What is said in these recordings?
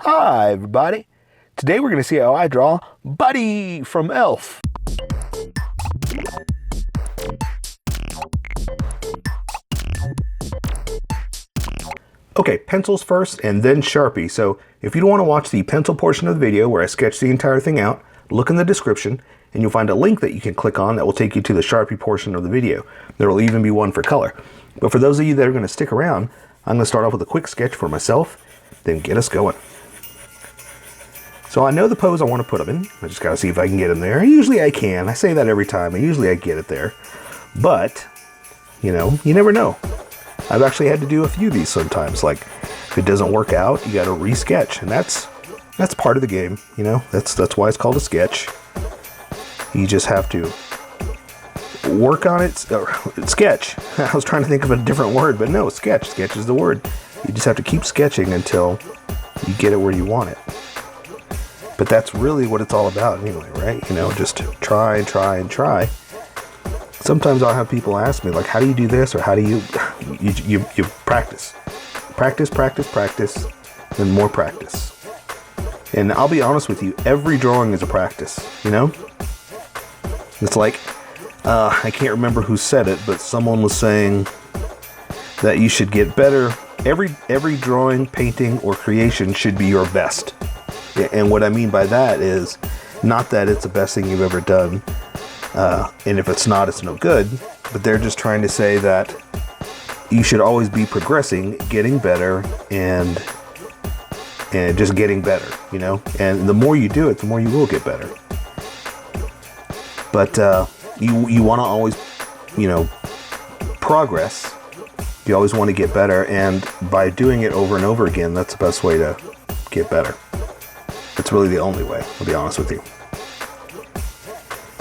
Hi everybody! Today we're going to see how I draw Buddy from Elf. Okay, pencils first and then Sharpie. So if you don't want to watch the pencil portion of the video where I sketch the entire thing out, look in the description and you'll find a link that you can click on that will take you to the Sharpie portion of the video. There will even be one for color. But for those of you that are going to stick around, I'm going to start off with a quick sketch for myself, then get us going. So I know the pose I want to put them in. I just got to see if I can get them there. Usually I can. I say that every time, and usually I get it there. But, you know, you never know. I've actually had to do a few of these sometimes. Like, if it doesn't work out, you got to re-sketch. And that's part of the game, you know. That's why it's called a sketch. You just have to work on it. Sketch. I was trying to think of a different word, but no, sketch. Sketch is the word. You just have to keep sketching until you get it where you want it. But that's really what it's all about anyway, right? You know, just try and try and try. Sometimes I'll have people ask me, like, how do you do this? Or how do you practice? Practice, practice, practice, then more practice. And I'll be honest with you, every drawing is a practice, you know? It's like, I can't remember who said it, but someone was saying that you should get better. Every drawing, painting, or creation should be your best. And what I mean by that is not that it's the best thing you've ever done, and if it's not, it's no good, but they're just trying to say that you should always be progressing, getting better, and just getting better, you know? And the more you do it, the more you will get better. But you want to always, you know, progress. You always want to get better, and by doing it over and over again, that's the best way to get better. It's really the only way, I'll be honest with you.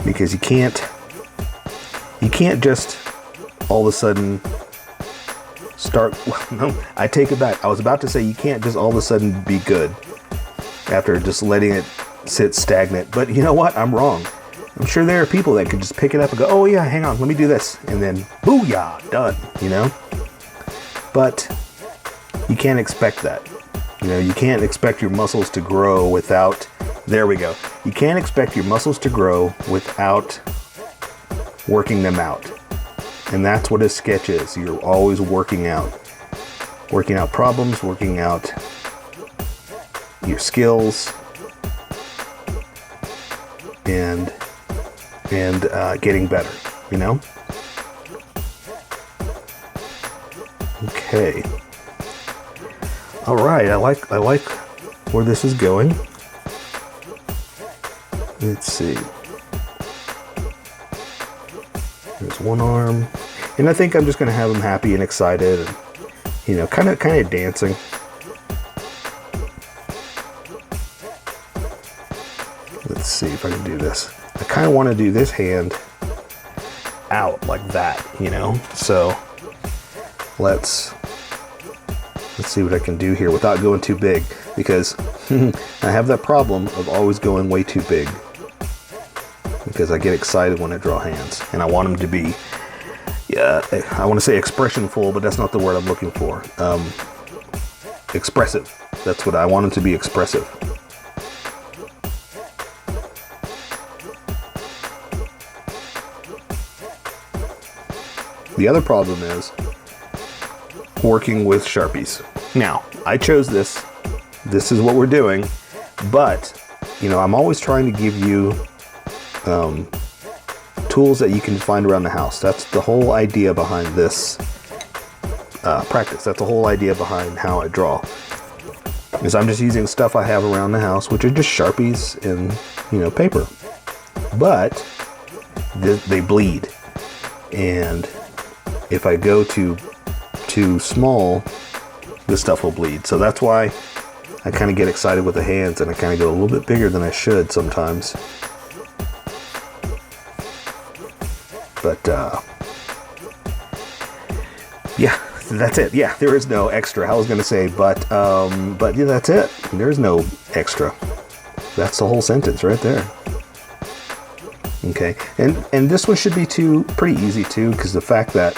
Because you can't just all of a sudden start, well, no, I take it back. I was about to say you can't just all of a sudden be good after just letting it sit stagnant. But you know what? I'm wrong. I'm sure there are people that could just pick it up and go, oh yeah, hang on, let me do this. And then, booyah, done, you know? But you can't expect that. You know, you can't expect your muscles to grow without, there we go. You can't expect your muscles to grow without working them out. And that's what a sketch is. You're always working out problems, working out your skills, and getting better, you know? Okay. All right, I like where this is going. Let's see. There's one arm, and I think I'm just gonna have him happy and excited, and you know, kind of dancing. Let's see if I can do this. I kind of want to do this hand out like that, you know. So let's see what I can do here without going too big, because I have that problem of always going way too big, because I get excited when I draw hands and I want them to be, I want to say expressionful, but that's not the word I'm looking for. Expressive. That's what I want them to be, expressive. The other problem is working with Sharpies. Now, I chose this. This is what we're doing, but you know, I'm always trying to give you tools that you can find around the house. That's the whole idea behind this practice. That's the whole idea behind how I draw. Is I'm just using stuff I have around the house, which are just Sharpies and, you know, paper. But they bleed, and if I go too small, this stuff will bleed. So that's why I kind of get excited with the hands, and I kind of go a little bit bigger than I should sometimes. But yeah, that's it. Yeah, there is no extra. I was gonna say, but yeah, that's it. There's no extra. That's the whole sentence right there. Okay, and this one should be pretty easy too, because the fact that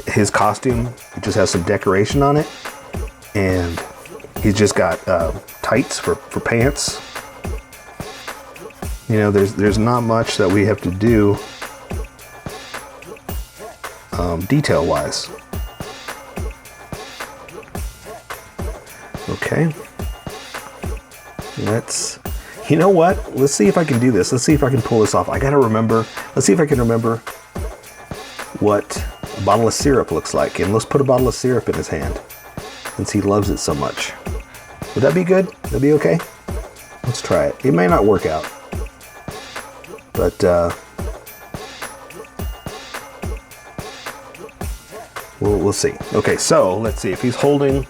his costume, it just has some decoration on it, and he's just got tights for pants. You know, there's not much that we have to do detail-wise. Okay. You know what? Let's see if I can do this. Let's see if I can pull this off. I gotta remember. Let's see if I can remember what a bottle of syrup looks like. And let's put a bottle of syrup in his hand since he loves it so much. Would that be good? Would that be okay? Let's try it. It may not work out. But we'll see. Okay, so let's see if he's holding.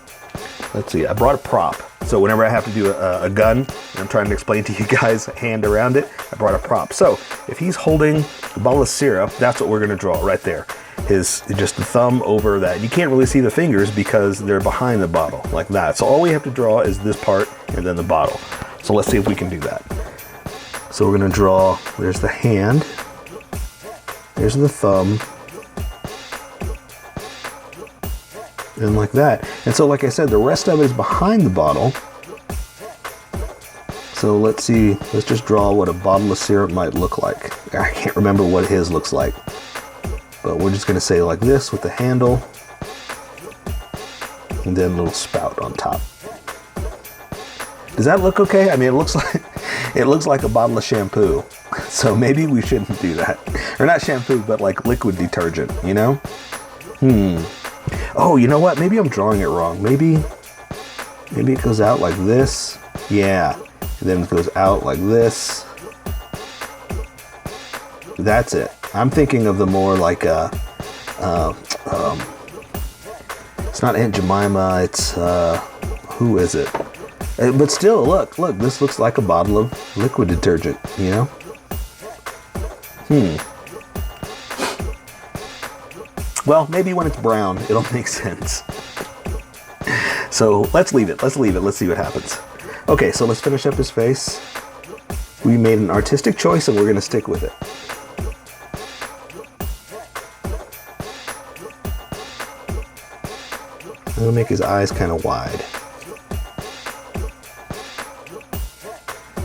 Let's see. I brought a prop. So whenever I have to do a gun, and I'm trying to explain to you guys hand around it, I brought a prop. So if he's holding a bottle of syrup, that's what we're going to draw right there. Just the thumb over that. You can't really see the fingers because they're behind the bottle like that. So all we have to draw is this part and then the bottle. So let's see if we can do that. So we're going to draw, there's the hand, there's the thumb, and like that. And so like I said, the rest of it is behind the bottle. So let's see, let's just draw what a bottle of syrup might look like. I can't remember what his looks like. But we're just gonna say like this with the handle, and then a little spout on top. Does that look okay? I mean, it looks like a bottle of shampoo. So maybe we shouldn't do that. Or not shampoo, but like liquid detergent, you know? Oh, you know what? Maybe I'm drawing it wrong. Maybe it goes out like this. Yeah. And then it goes out like this. That's it. I'm thinking of the more like it's not Aunt Jemima, it's who is it? But still, look, this looks like a bottle of liquid detergent, you know? Well, maybe when it's brown, it'll make sense. So let's leave it. Let's see what happens. Okay, so let's finish up his face. We made an artistic choice and we're gonna stick with it. I'm gonna make his eyes kind of wide.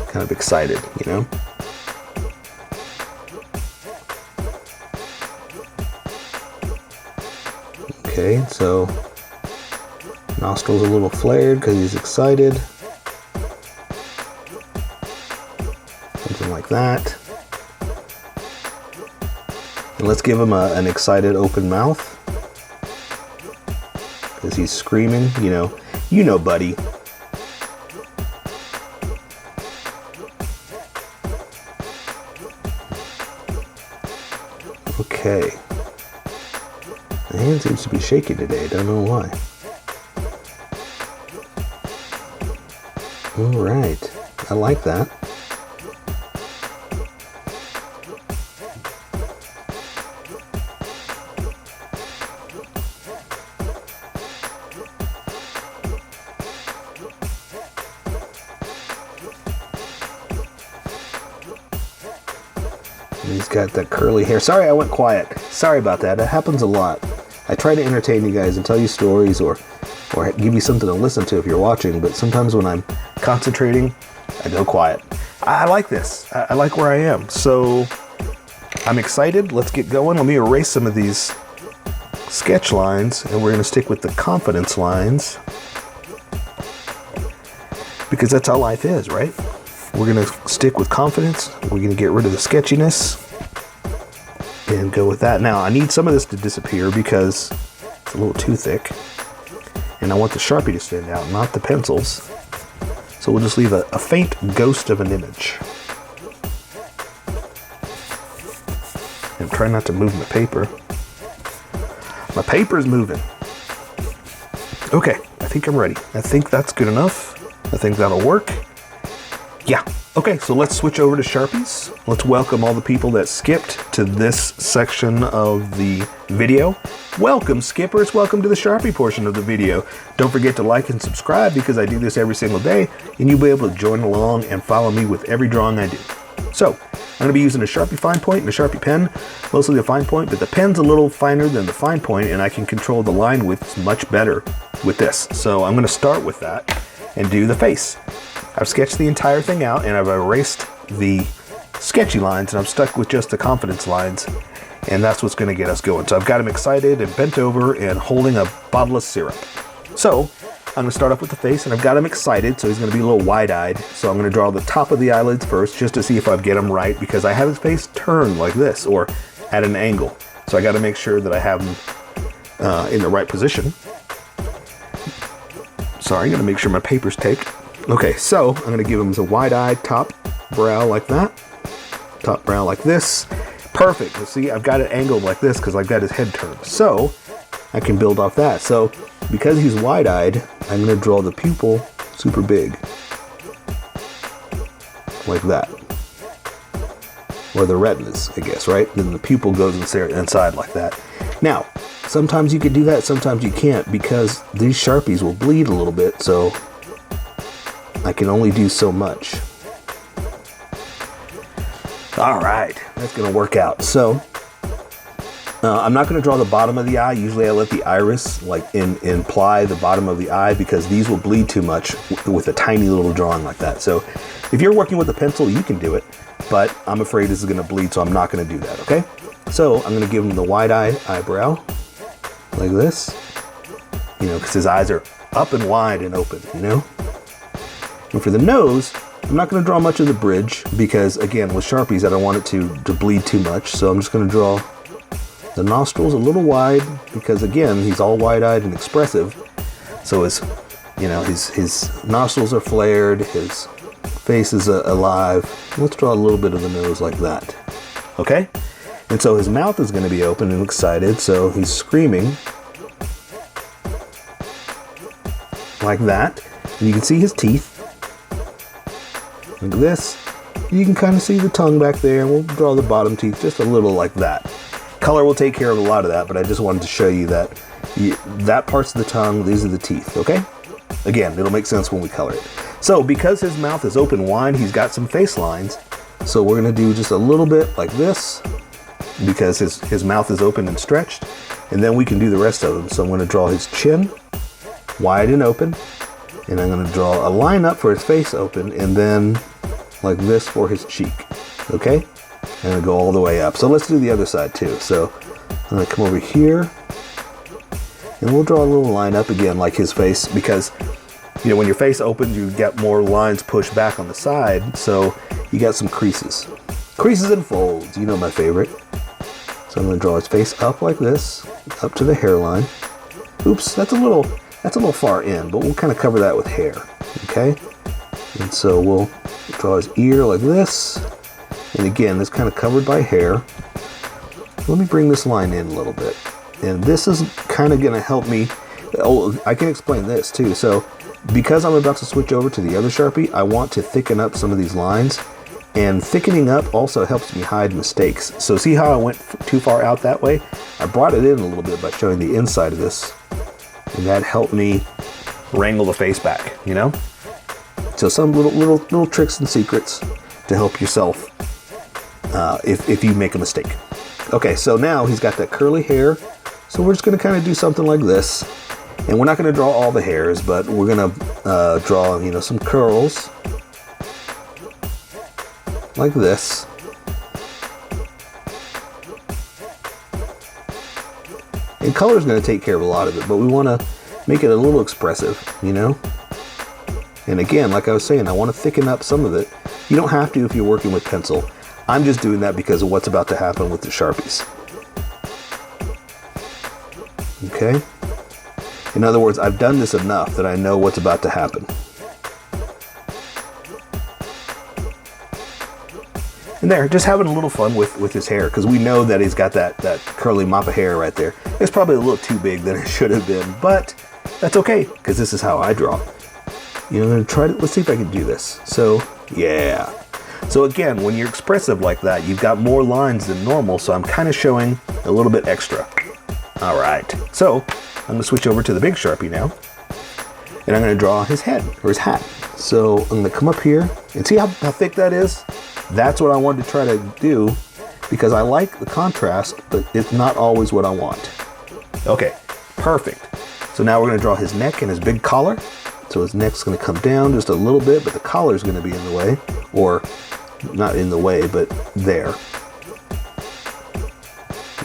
Kind of excited, you know? Okay, so nostrils a little flared because he's excited. Something like that. And let's give him an excited open mouth. Because he's screaming, you know, buddy. Okay. My hand seems to be shaky today, don't know why. Alright, I like that. He's got that curly hair. Sorry I went quiet. Sorry about that. It happens a lot. I try to entertain you guys and tell you stories or give you something to listen to if you're watching, but sometimes when I'm concentrating, I go quiet. I like this. I like where I am. So I'm excited. Let's get going. Let me erase some of these sketch lines and we're going to stick with the confidence lines because that's how life is, right? We're going to stick with confidence. We're going to get rid of the sketchiness and go with that. Now, I need some of this to disappear because it's a little too thick. And I want the Sharpie to stand out, not the pencils. So we'll just leave a faint ghost of an image. And try not to move my paper. My paper's moving. Okay, I think I'm ready. I think that's good enough. I think that'll work. Yeah. Okay, so let's switch over to Sharpies. Let's welcome all the people that skipped to this section of the video. Welcome, skippers. Welcome to the Sharpie portion of the video. Don't forget to like and subscribe because I do this every single day, and you'll be able to join along and follow me with every drawing I do. So, I'm going to be using a Sharpie fine point and a Sharpie pen, mostly the fine point, but the pen's a little finer than the fine point, and I can control the line width much better with this. So I'm going to start with that. and do the face. I've sketched the entire thing out and I've erased the sketchy lines and I'm stuck with just the confidence lines, and that's what's going to get us going. So I've got him excited and bent over and holding a bottle of syrup. So I'm going to start off with the face, and I've got him excited, so he's going to be a little wide-eyed. So I'm going to draw the top of the eyelids first just to see if I get him right, because I have his face turned like this or at an angle. So I got to make sure that I have him in the right position. Sorry, I'm going to make sure my paper's taped. Okay, so I'm going to give him a wide-eyed top brow like that. Top brow like this. Perfect. See, I've got it angled like this because I've got his head turned. So I can build off that. So because he's wide-eyed, I'm going to draw the pupil super big. Like that. Or the retinas, I guess, right? Then the pupil goes inside like that. Now, sometimes you can do that, sometimes you can't, because these Sharpies will bleed a little bit, so I can only do so much. All right, that's going to work out. So I'm not going to draw the bottom of the eye. Usually I let the iris imply the bottom of the eye, because these will bleed too much with a tiny little drawing like that. So if you're working with a pencil, you can do it, but I'm afraid this is going to bleed, so I'm not going to do that, okay? So I'm going to give him the wide-eyed eyebrow like this, because his eyes are up and wide and open, And for the nose, I'm not going to draw much of the bridge because, again, with Sharpies, I don't want it to bleed too much. So I'm just going to draw the nostrils a little wide because, again, he's all wide-eyed and expressive. So his nostrils are flared, his face is alive. Let's draw a little bit of the nose like that. Okay? And so his mouth is going to be open and excited, so he's screaming like that. And you can see his teeth. Like this. You can kind of see the tongue back there, and we'll draw the bottom teeth just a little like that. Color will take care of a lot of that, but I just wanted to show you that that part's the tongue, these are the teeth, okay? Again, it'll make sense when we color it. So because his mouth is open wide, he's got some face lines. So we're going to do just a little bit like this because his mouth is open and stretched, and then we can do the rest of him. So I'm going to draw his chin wide and open, and I'm going to draw a line up for his face open, and then like this for his cheek, okay? And I go all the way up. So let's do the other side too. So I'm going to come over here, and we'll draw a little line up again like his face, because when your face opens, you get more lines pushed back on the side, so you got some creases. Creases and folds, my favorite. So I'm going to draw his face up like this, up to the hairline. Oops, that's a little far in, but we'll kind of cover that with hair, okay? And so we'll draw his ear like this. And again, it's kind of covered by hair. Let me bring this line in a little bit. And this is kind of going to help me. Oh, I can explain this too. So because I'm about to switch over to the other Sharpie, I want to thicken up some of these lines. And thickening up also helps me hide mistakes. So see how I went too far out that way? I brought it in a little bit by showing the inside of this. And that helped me wrangle the face back, So some little tricks and secrets to help yourself if you make a mistake. Okay, so now he's got that curly hair. So we're just going to kind of do something like this. And we're not going to draw all the hairs, but we're going to draw, some curls. Like this. And color is going to take care of a lot of it, but we want to make it a little expressive, And again, like I was saying, I want to thicken up some of it. You don't have to if you're working with pencil. I'm just doing that because of what's about to happen with the Sharpies. Okay? In other words, I've done this enough that I know what's about to happen. And there, just having a little fun with his hair, because we know that he's got that curly mop of hair right there. It's probably a little too big than it should have been, but that's okay, because this is how I draw. I'm going to try to, let's see if I can do this. So, yeah. So again, when you're expressive like that, you've got more lines than normal, so I'm kind of showing a little bit extra. All right, so I'm going to switch over to the big Sharpie now, and I'm going to draw his head, or his hat. So I'm going to come up here, and see how thick that is? That's what I wanted to try to do, because I like the contrast, but it's not always what I want. Okay, perfect. So now we're going to draw his neck and his big collar. So his neck's going to come down just a little bit, but the collar's going to be in the way, or not in the way, but there.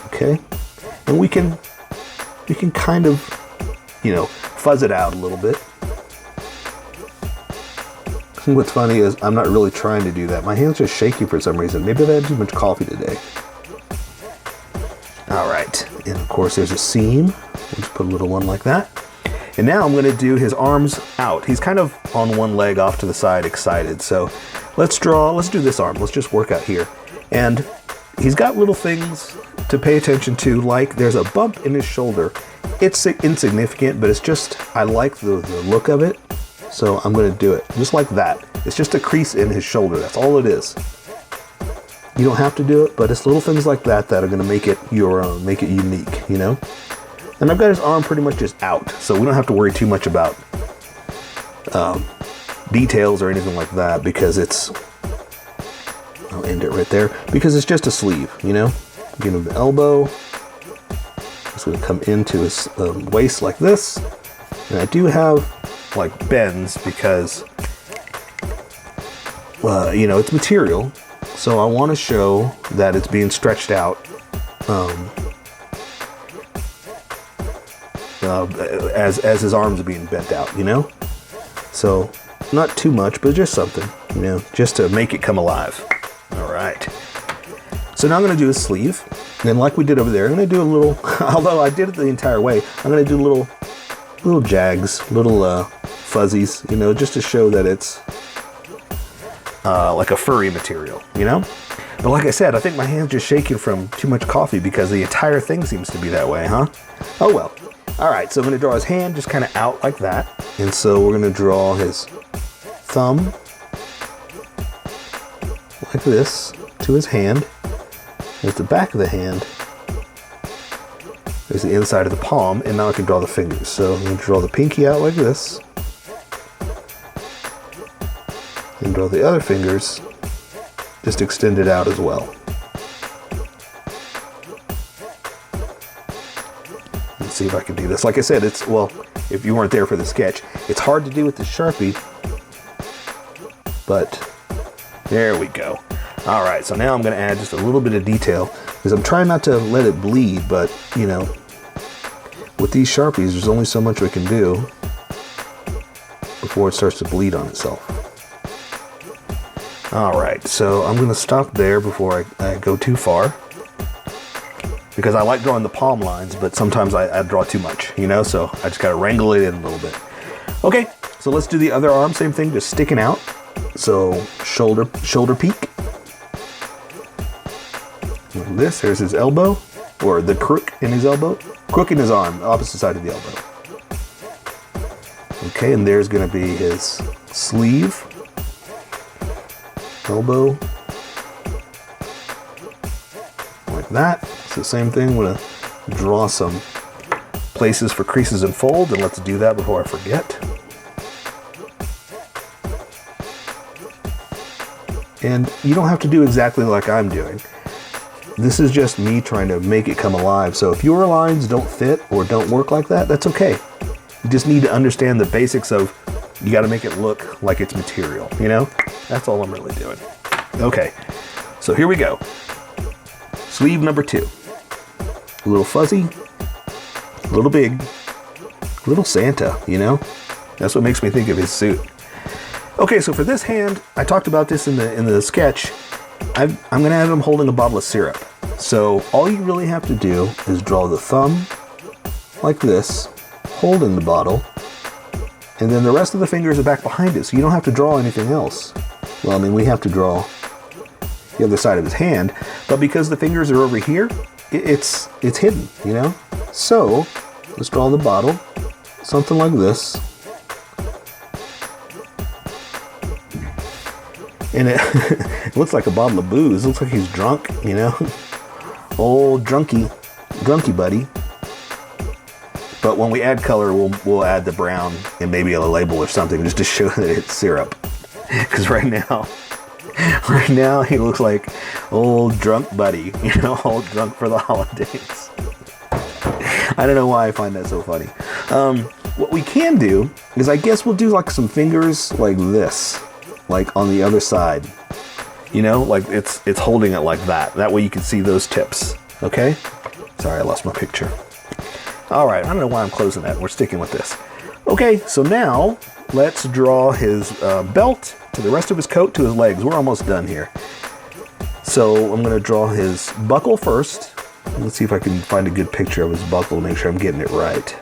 Okay, and we can kind of, you know, fuzz it out a little bit. What's funny is I'm not really trying to do that. My hands are shaky for some reason. Maybe I've had too much coffee today. All right, and of course there's a seam. We'll just put a little one like that. And now I'm gonna do his arms out. He's kind of on one leg off to the side, excited. So let's do this arm. Let's just work out here. And he's got little things to pay attention to, like there's a bump in his shoulder. It's insignificant, but it's just, I like the look of it. So I'm gonna do it just like that. It's just a crease in his shoulder, that's all it is. You don't have to do it, but it's little things like that that are gonna make it your own, make it unique, you know? And I've got his arm pretty much just out, so we don't have to worry too much about details or anything like that, because it's, I'll end it right there, because it's just a sleeve, you know? Give him the elbow. It's gonna come into his waist like this. And I do have like bends because, you know, it's material. So I want to show that it's being stretched out as his arms are being bent out, you know? So not too much, but just something, you know, just to make it come alive. All right. So now I'm going to do his sleeve. And like we did over there, I'm going to do a little, although I did it the entire way, I'm going to do little jags, little fuzzies, you know, just to show that it's like a furry material, you know? But like I said, I think my hand's just shaking from too much coffee because the entire thing seems to be that way, huh? Oh well. All right, so I'm gonna draw his hand just kind of out like that. And so we're gonna draw his thumb like this to his hand. There's the back of the hand. There's the inside of the palm, and now I can draw the fingers. So I'm gonna draw the pinky out like this. And draw the other fingers just extended out as well. Let's see if I can do this. Like I said, it's, well, if you weren't there for the sketch, it's hard to do with the Sharpie, but there we go. All right, so now I'm gonna add just a little bit of detail because I'm trying not to let it bleed, but you know, with these Sharpies, there's only so much we can do before it starts to bleed on itself. All right, so I'm gonna stop there before I go too far, because I like drawing the palm lines, but sometimes I draw too much, you know, so I just gotta wrangle it in a little bit. Okay, so let's do the other arm, same thing, just sticking out. So shoulder peak. Like this, here's his elbow, or the crook in his elbow. Crook in his arm, opposite side of the elbow. Okay, and there's gonna be his sleeve. Elbow, like that. So same thing, I'm gonna draw some places for creases and fold, and let's do that before I forget. And you don't have to do exactly like I'm doing. This is just me trying to make it come alive. So if your lines don't fit or don't work like that, that's okay. You just need to understand the basics of, you gotta make it look like it's material, you know? That's all I'm really doing. Okay, so here we go. Sleeve number 2. A little fuzzy, a little big, a little Santa, you know? That's what makes me think of his suit. Okay, so for this hand, I talked about this in the sketch. I'm gonna have him holding a bottle of syrup. So all you really have to do is draw the thumb like this, holding the bottle, and then the rest of the fingers are back behind it, so you don't have to draw anything else. Well, I mean, we have to draw the other side of his hand, but because the fingers are over here, it's hidden, you know? So let's draw the bottle, something like this. And it, it looks like a bottle of booze. Looks like he's drunk, you know? Old drunky buddy. But when we add color, we'll add the brown and maybe a label or something just to show that it's syrup. Because right now he looks like old drunk buddy, you know, old drunk for the holidays. I don't know why I find that so funny. what we can do is I guess we'll do like some fingers like this, like on the other side. You know, like it's holding it like that. That way you can see those tips, okay? Sorry, I lost my picture. All right, I don't know why I'm closing that. We're sticking with this. Okay, so now let's draw his belt to the rest of his coat to his legs. We're almost done here. So I'm gonna draw his buckle first. Let's see if I can find a good picture of his buckle to make sure I'm getting it right.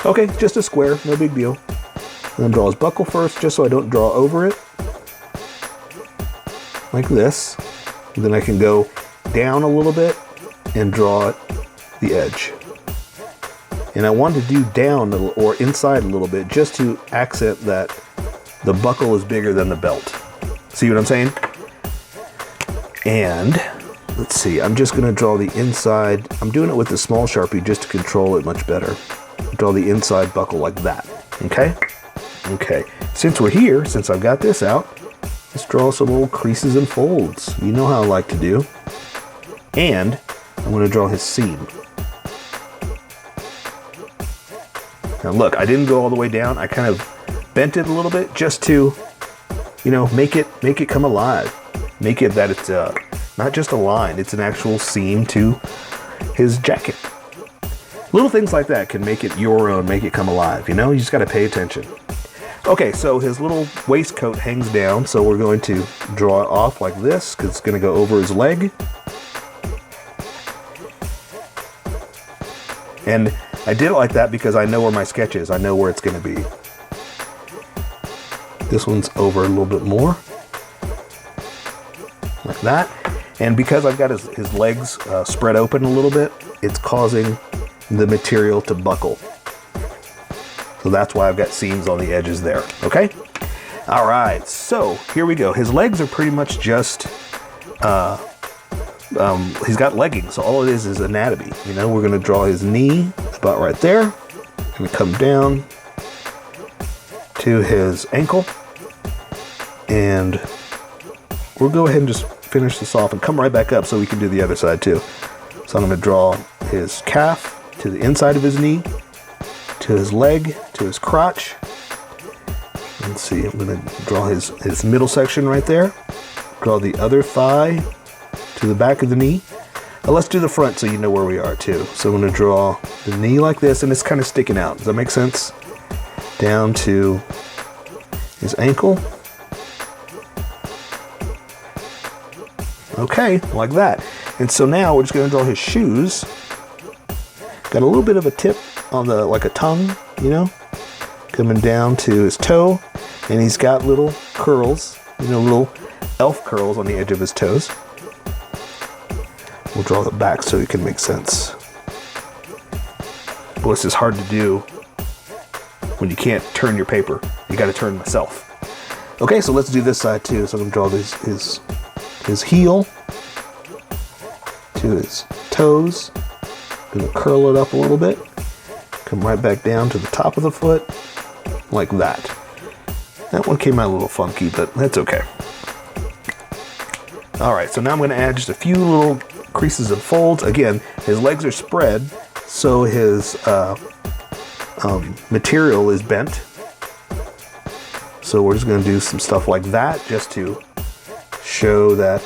Okay, just a square, no big deal. I'm gonna draw his buckle first, just so I don't draw over it. Like this. And then I can go down a little bit and draw the edge. And I want to do down or inside a little bit just to accent that the buckle is bigger than the belt. See what I'm saying? And let's see, I'm just gonna draw the inside. I'm doing it with the small Sharpie just to control it much better. Draw the inside buckle like that, okay? Okay, since we're here, since I've got this out, let's draw some little creases and folds. You know how I like to do. And I'm gonna draw his seam. Now look, I didn't go all the way down. I kind of bent it a little bit just to, you know, make it come alive. Make it that it's not just a line, it's an actual seam to his jacket. Little things like that can make it your own, make it come alive, you know? You just gotta pay attention. Okay, so his little waistcoat hangs down, so we're going to draw it off like this, because it's gonna go over his leg. And I did it like that because I know where my sketch is. I know where it's gonna be. This one's over a little bit more. Like that. And because I've got his legs spread open a little bit, it's causing the material to buckle. So that's why I've got seams on the edges there, okay? All right, so here we go. His legs are pretty much just, he's got leggings, so all it is anatomy. You know, we're gonna draw his knee about right there. Gonna come down to his ankle. And we'll go ahead and just finish this off and come right back up so we can do the other side too. So I'm gonna draw his calf to the inside of his knee, to his leg, to his crotch. Let's see, I'm gonna draw his middle section right there. Draw the other thigh to the back of the knee. Now let's do the front so you know where we are too. So I'm gonna draw the knee like this, and it's kind of sticking out. Does that make sense? Down to his ankle. Okay, like that. And so now we're just gonna draw his shoes. Got a little bit of a tip on the, like a tongue, you know, coming down to his toe. And he's got little curls, you know, little elf curls on the edge of his toes. We'll draw the back so it can make sense. Boy, this is hard to do when you can't turn your paper. You gotta turn myself. Okay, so let's do this side too. So I'm gonna draw his heel to his toes. Gonna curl it up a little bit. Come right back down to the top of the foot, like that. That one came out a little funky, but that's okay. All right, so now I'm gonna add just a few little creases and folds. Again, his legs are spread, so his material is bent. So we're just gonna do some stuff like that just to show that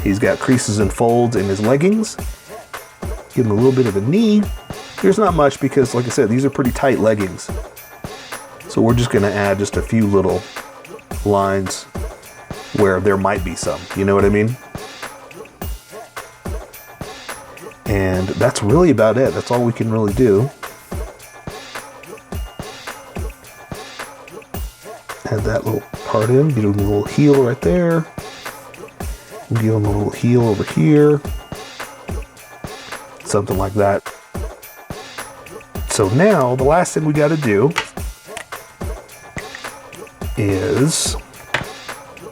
he's got creases and folds in his leggings. Give him a little bit of a knee. There's not much because, like I said, these are pretty tight leggings. So we're just gonna add just a few little lines where there might be some, you know what I mean? And that's really about it. That's all we can really do. Add that little part in, give him a little heel right there. Give him a little heel over here. Something like that. So now the last thing we got to do is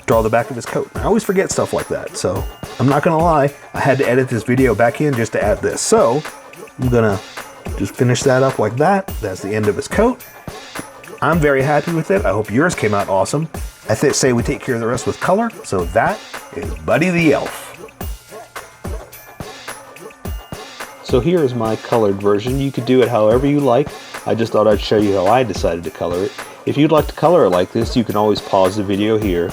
draw the back of his coat. I always forget stuff like that, so I'm not gonna lie, I had to edit this video back in just to add this. So I'm gonna just finish that up like that. That's the end of his coat. I'm very happy with it. I hope yours came out awesome. I say we take care of the rest with color. So that is Buddy the Elf. So here is my colored version. You could do it however you like. I just thought I'd show you how I decided to color it. If you'd like to color it like this, you can always pause the video here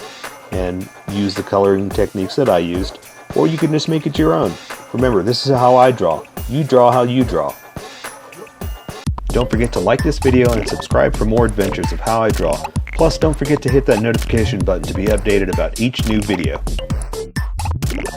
and use the coloring techniques that I used, or you can just make it your own. Remember, this is how I draw. You draw how you draw. Don't forget to like this video and subscribe for more adventures of how I draw. Plus, don't forget to hit that notification button to be updated about each new video.